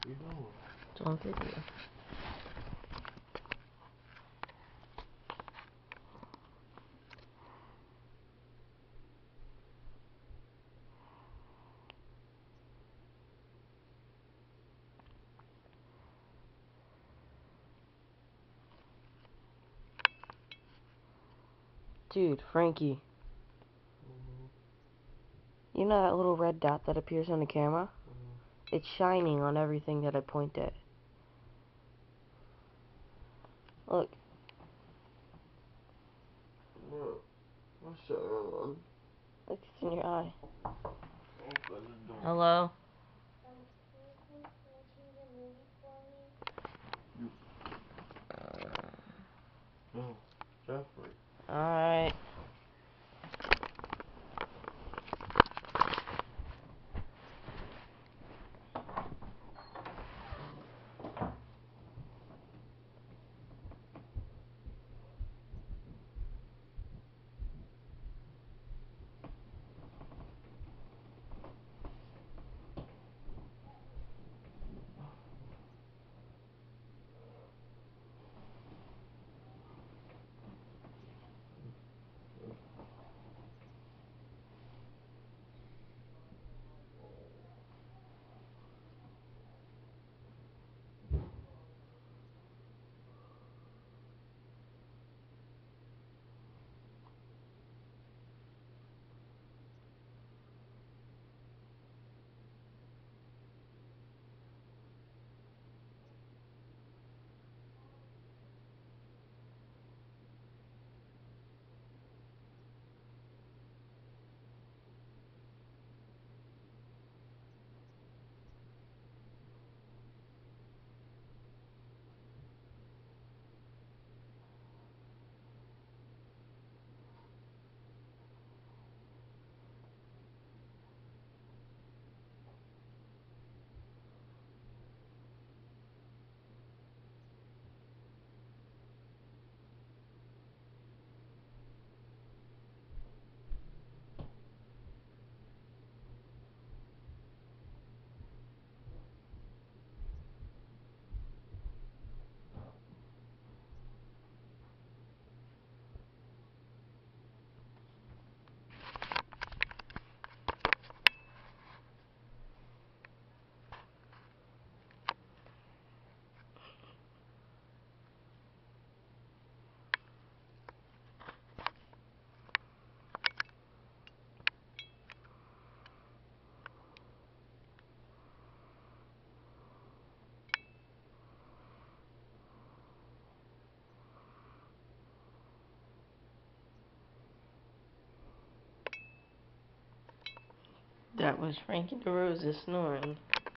You know. It's on video. Dude, Frankie. You know that little red dot that appears on the camera? It's shining on everything that I point at. Look. What? What's that on? Look, it's in your eye. Open the door. Hello? Can you finish watching the movie for me? No, Jeffrey. Alright. That was Frankie DeRosa snoring.